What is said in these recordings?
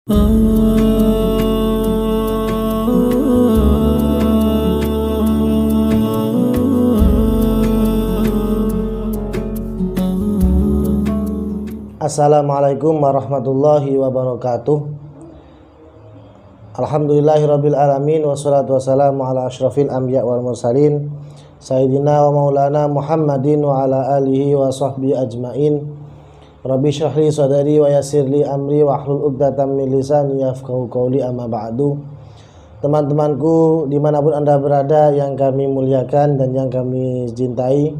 Assalamualaikum warahmatullahi wabarakatuh. Alhamdulillahirabbil alamin wassalatu wassalamu ala asyrafil anbiya wal mursalin sayyidina wa maulana Muhammadin wa ala alihi wa sahbihi ajmain. Rabbi shrah li sadri wa yassir li amri wa hlul 'uqdatam min lisani yafqahu qawli, amma ba'du. Teman-temanku dimanapun Anda berada yang kami muliakan dan yang kami cintai,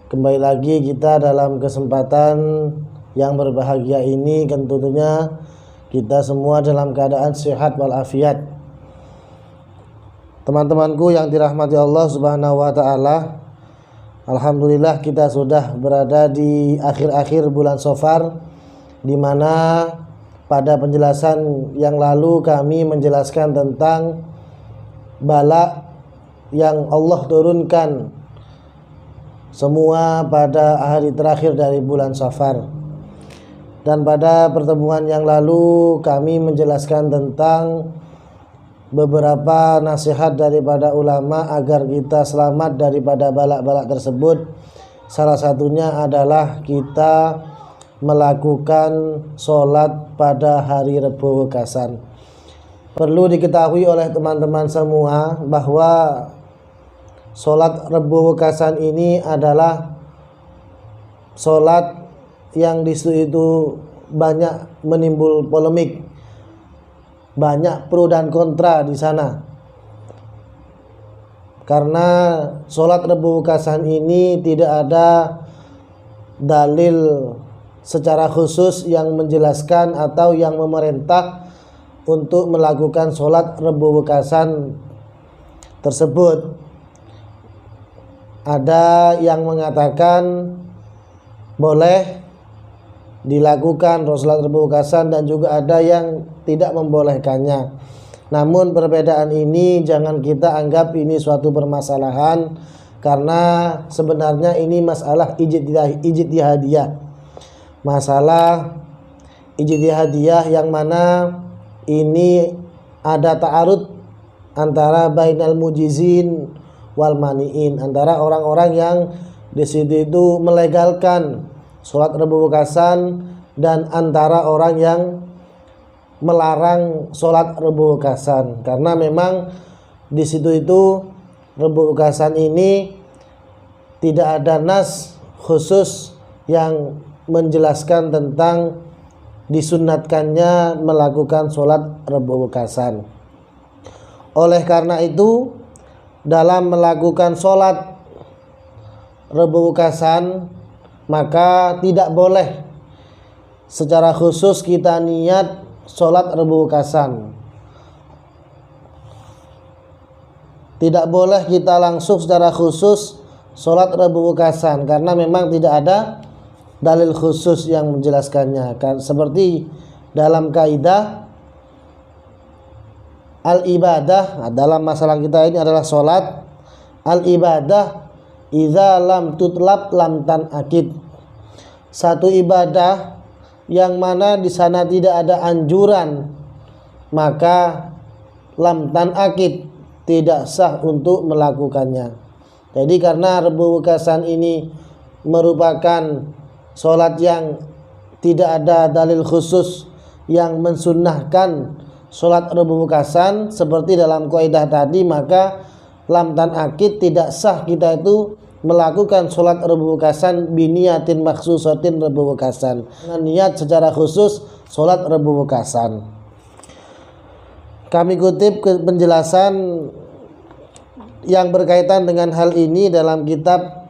kembali lagi kita dalam kesempatan yang berbahagia ini. Tentunya kita semua dalam keadaan sehat walafiat. Teman-temanku yang dirahmati Allah Subhanahu wa taala, alhamdulillah kita sudah berada di akhir-akhir bulan Shafar, di mana pada penjelasan yang lalu kami menjelaskan tentang bala yang Allah turunkan semua pada hari terakhir dari bulan Shafar. Dan pada pertemuan yang lalu kami menjelaskan tentang beberapa nasihat daripada ulama agar kita selamat daripada balak-balak tersebut. Salah satunya adalah kita melakukan sholat pada hari Rebo Wekasan. Perlu diketahui oleh teman-teman semua bahwa sholat Rebo Wekasan ini adalah sholat yang disitu itu banyak menimbul polemik, banyak pro dan kontra di sana. Karena sholat Rebo Wekasan ini tidak ada dalil secara khusus yang menjelaskan atau yang memerintah untuk melakukan sholat Rebo Wekasan tersebut. Ada yang mengatakan boleh dilakukan sholat Rebo Wekasan dan juga ada yang tidak membolehkannya. Namun perbedaan ini jangan kita anggap ini suatu permasalahan, karena sebenarnya ini masalah ijtihadiyah. Masalah ijtihadiyah yang mana ini ada ta'arud antara bainal mujizin wal maniin, antara orang-orang yang di situ itu melegalkan sholat Rebo Wekasan dan antara orang yang melarang sholat Rebo Wekasan. Karena memang di situ itu Rebo Wekasan ini tidak ada nas khusus yang menjelaskan tentang disunnatkannya melakukan sholat Rebo Wekasan. Oleh karena itu, dalam melakukan sholat Rebo Wekasan maka tidak boleh secara khusus kita niat sholat Rebo Wekasan. Tidak boleh kita langsung secara khusus sholat Rebo Wekasan, karena memang tidak ada dalil khusus yang menjelaskannya. Seperti dalam kaidah al-ibadah, dalam masalah kita ini adalah sholat, al-ibadah idza lam tutlab lam tanakid. Satu ibadah yang mana di sana tidak ada anjuran, maka lam tanakid, tidak sah untuk melakukannya. Jadi karena Rebo Wekasan ini merupakan sholat yang tidak ada dalil khusus yang mensunnahkan sholat Rebo Wekasan seperti dalam kaidah tadi, maka lam tanakid, tidak sah kita itu melakukan sholat Rebo Wekasan biniyatin maksusatin Rebo Wekasan, dengan niat secara khusus sholat Rebo Wekasan. Kami kutip penjelasan yang berkaitan dengan hal ini dalam kitab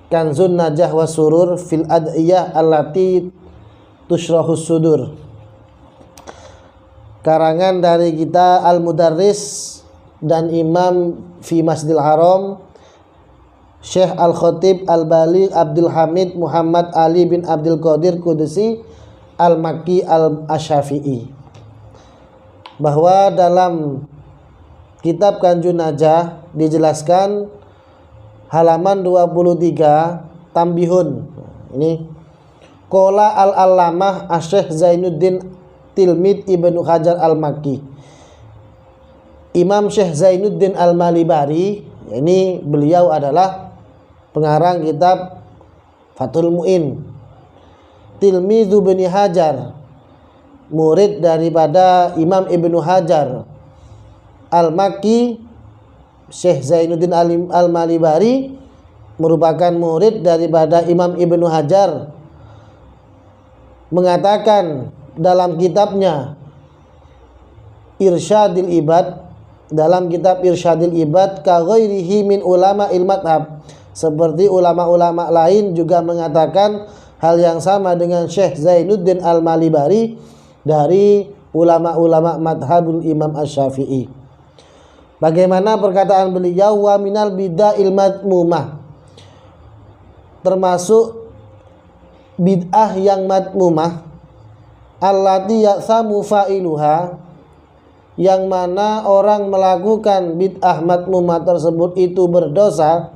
Kanzun Najah wa Surur fil Ad'iyah allati tushrahus sudur, karangan dari kita Al-Mudarris dan Imam fi Masjidil Haram Syekh Al-Khatib Al-Bali Abdul Hamid Muhammad Ali bin Abdul Qadir Qudusi Al-Makki Al-Asyafi'i, bahwa dalam kitab Kanzun Najah dijelaskan halaman 23 tambihun. Ini Qala al-Allamah Asy-Syaikh Zainuddin tilmid Ibnu Hajar Al-Makki. Imam Syekh Zainuddin Al-Malibari, ini beliau adalah pengarang kitab Fathul Mu'in. Tilmidzu Ibnu Hajar, murid daripada Imam Ibnu Hajar Al-Makki. Syekh Zainuddin Al-Malibari merupakan murid daripada Imam Ibnu Hajar, mengatakan dalam kitabnya Irsyadil Ibad, dalam kitab Irsyadil Ibad, ka ghairihi min ulama madhab, seperti ulama-ulama lain juga mengatakan hal yang sama dengan Syekh Zainuddin Al-Malibari dari ulama-ulama madhabul Imam Asy-Syafi'i. Bagaimana perkataan beliau, wa minal bid'ahil madmumah, termasuk bid'ah yang madmumah, allati ya'samu fa'iluha, yang mana orang melakukan bid'ah madmumah tersebut itu berdosa,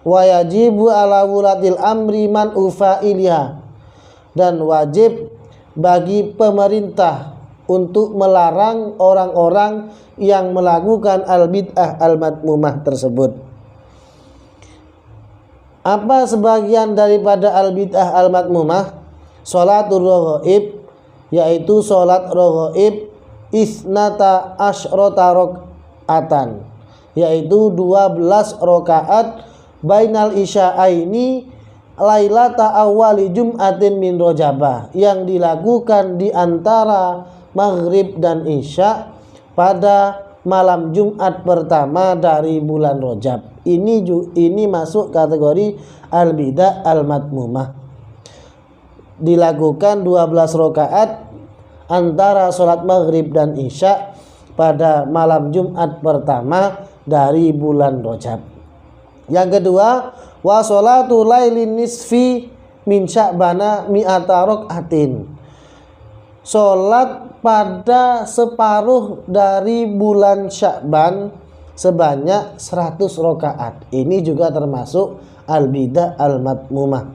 wa yajibu ala wulatil amri man ufa'iliha, dan wajib bagi pemerintah untuk melarang orang-orang yang melakukan al-bid'ah al-madmumah tersebut. Apa sebagian daripada al-bid'ah al-madmumah? Sholatul raghaib, yaitu sholat raghaib isnata asyrota rakaatan, yaitu 12 rakaat bainal isya'aini lailata awali jum'atin min rojabah, yang dilakukan di antara maghrib dan isya pada malam Jumat pertama dari bulan Rajab. Ini masuk kategori al-bidah al-madmumah. Dilakukan 12 rakaat antara sholat maghrib dan isya pada malam Jumat pertama dari bulan Rajab. Yang kedua, wa sholatu lailin nisfi min sya'bana mi'ata raka'atin, sholat pada separuh dari bulan Sya'ban sebanyak 100 rakaat. Ini juga termasuk al-bidah al-madmumah.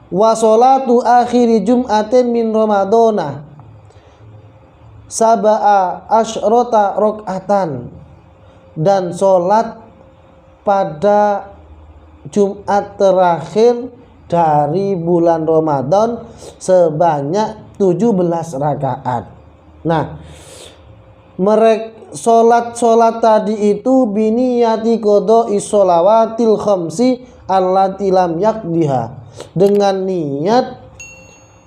Wa sholatu akhiri jum'atin min ramadana sab'a asyrota raka'atan, dan sholat pada Jumat terakhir dari bulan Ramadan sebanyak 17 rakaat. Nah, sholat tadi itu biniyati qodoi sholawatil khamsi allati lam yakdiha, dengan niat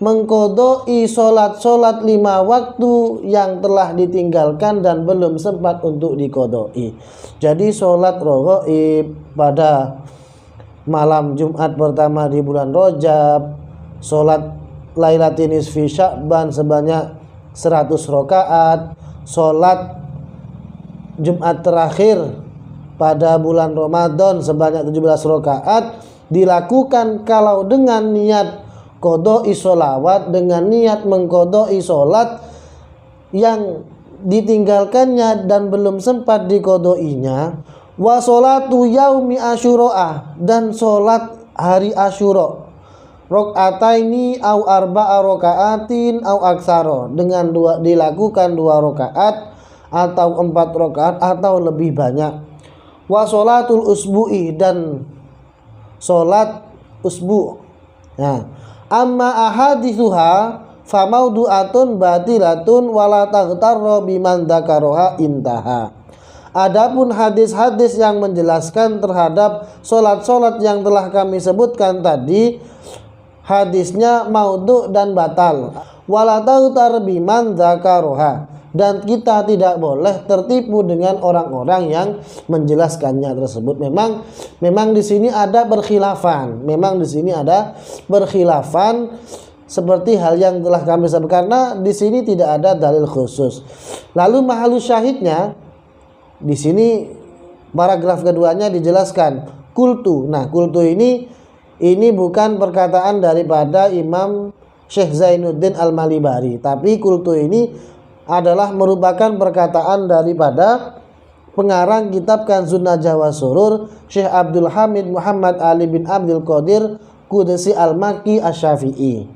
mengkodoi sholat-sholat 5 waktu yang telah ditinggalkan dan belum sempat untuk dikodoi. Jadi sholat raghaib pada malam Jumat pertama di bulan Rajab, sholat Lailatul Nisfi Sya'ban sebanyak 100 rakaat, sholat Jumat terakhir pada bulan Ramadan sebanyak 17 rakaat, dilakukan kalau dengan niat qodoi sholawat, dengan niat mengkodoi sholat yang ditinggalkannya dan belum sempat dikodoinya. Wa sholatu yaumi asyura, dan sholat hari Asyura, rakaataini au arba'a rakaatin au aksara, dengan dilakukan 2 rakaat atau 4 rakaat atau lebih banyak. Wa sholatul usbu'i, dan sholat usbu'. Nah, amma ahadithuha famaudu'atun batilatun wala taghtarra biman dzakaraha intaha. Adapun hadis-hadis yang menjelaskan terhadap sholat-sholat yang telah kami sebutkan tadi, hadisnya maudhu dan batal. Wala taghtar biman dzakaraha, dan kita tidak boleh tertipu dengan orang-orang yang menjelaskannya tersebut. Memang di sini ada berkhilafan. Seperti hal yang telah kami sebutkan, karena di sini tidak ada dalil khusus. Lalu mahalus syahidnya di sini paragraf keduanya dijelaskan kultu. Nah, kultu ini bukan perkataan daripada Imam Syekh Zainuddin Al-Malibari, tapi kultu ini adalah merupakan perkataan daripada pengarang kitab Kanzun Najah wa Surur, Syekh Abdul Hamid Muhammad Ali bin Abdul Qadir Qudsi Al-Makki Asy-Syafi'i.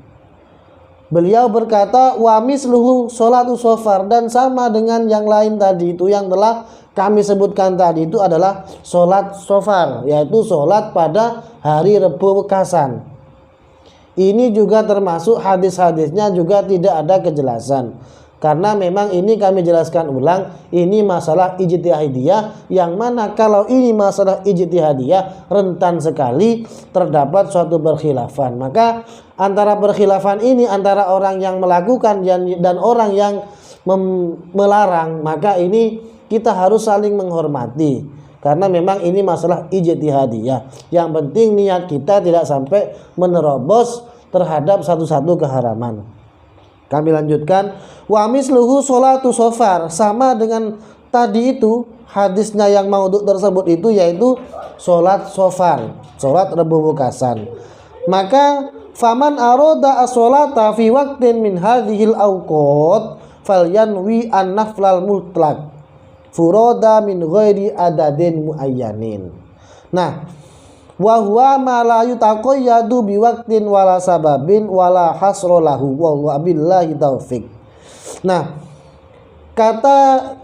Beliau berkata, wa misluhu sholatu sofar, dan sama dengan yang lain tadi itu yang telah kami sebutkan tadi itu adalah sholat sofar, yaitu sholat pada hari Rebu Wekasan. Ini juga termasuk hadis-hadisnya juga tidak ada kejelasan. Karena memang ini kami jelaskan ulang, ini masalah ijtihadiyah, yang mana kalau ini masalah ijtihadiyah rentan sekali terdapat suatu berkhilafan. Maka antara berkhilafan ini antara orang yang melakukan dan orang yang melarang, maka ini kita harus saling menghormati. Karena memang ini masalah ijtihadiyah. Yang penting niat kita tidak sampai menerobos terhadap satu-satu keharaman. Kami lanjutkan, wa misluhu sholatu sofar, sama dengan tadi itu hadisnya yang maudhu tersebut itu, yaitu sholat sofar, sholat Rebu Wekasan. Maka faman aroda as-sholata fi waqtin min hadhil awqat falyanwi an-naflal mutlaq furoda min ghairi adadin muayyanin. Nah, wa huwa ma la yutaqayyadu bi waqtin wala sababin wala hasra lahu wa billahi taufik. Nah, kata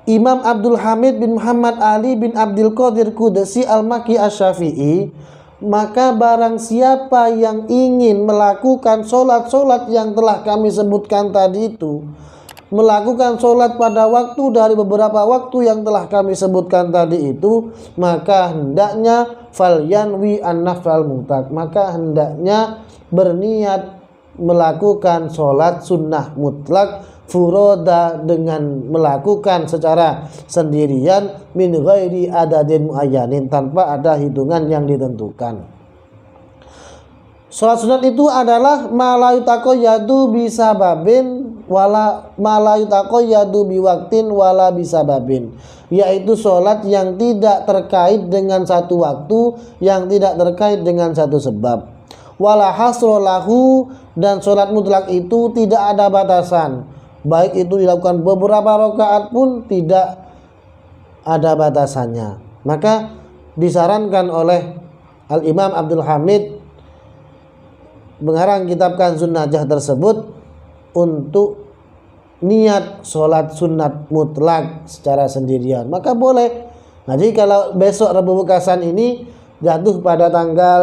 Imam Abdul Hamid bin Muhammad Ali bin Abdul Qadir Qudsi Al-Makki Asy-Syafi'i, maka barang siapa yang ingin melakukan sholat-sholat yang telah kami sebutkan tadi itu, melakukan sholat pada waktu dari beberapa waktu yang telah kami sebutkan tadi itu, maka hendaknya falyanwi an-naflal mutlaq, maka hendaknya berniat melakukan sholat sunnah mutlak furoda, dengan melakukan secara sendirian min ghairi adadin muayyanin, tanpa ada hitungan yang ditentukan. Sholat sunat itu adalah malayutako yadu bisa babin wala malayutako yadu biwaktin wala bisa babin, yaitu sholat yang tidak terkait dengan satu waktu, yang tidak terkait dengan satu sebab. Wala hasrolahu, dan sholat mutlak itu tidak ada batasan, baik itu dilakukan beberapa rakaat pun tidak ada batasannya. Maka disarankan oleh Al-Imam Abdul Hamid pengarang kitab Kanzun Najah tersebut untuk niat sholat sunat mutlak secara sendirian, maka boleh. Jadi kalau besok Rebu Wekasan ini jatuh pada tanggal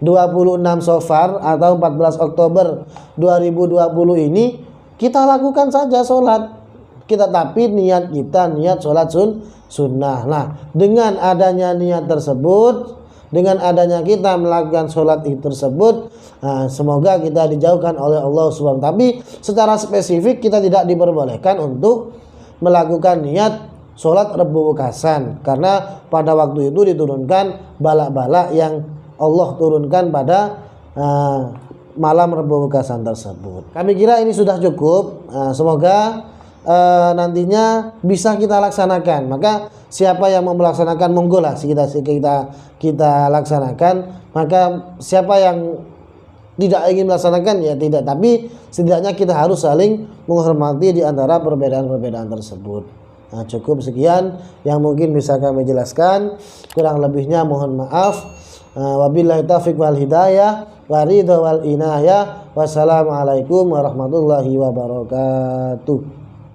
26 Safar atau 14 Oktober 2020 ini, kita lakukan saja sholat kita, tapi niat kita niat sholat sunnah. Nah, dengan adanya niat tersebut, dengan adanya kita melakukan sholat itu tersebut, semoga kita dijauhkan oleh Allah SWT. Tapi secara spesifik kita tidak diperbolehkan untuk melakukan niat sholat Rebu Wekasan, karena pada waktu itu diturunkan bala-bala yang Allah turunkan pada malam Rebu Wekasan tersebut. Kami kira ini sudah cukup. Semoga nantinya bisa kita laksanakan. Maka siapa yang mau melaksanakan, monggo lah kita laksanakan. Maka siapa yang tidak ingin melaksanakan ya tidak, tapi setidaknya kita harus saling menghormati di antara perbedaan-perbedaan tersebut. Nah, cukup sekian yang mungkin bisa kami jelaskan, kurang lebihnya mohon maaf. Wabillahi taufiq wal hidayah wa ridha wal inayah. Wassalamualaikum warahmatullahi wabarakatuh.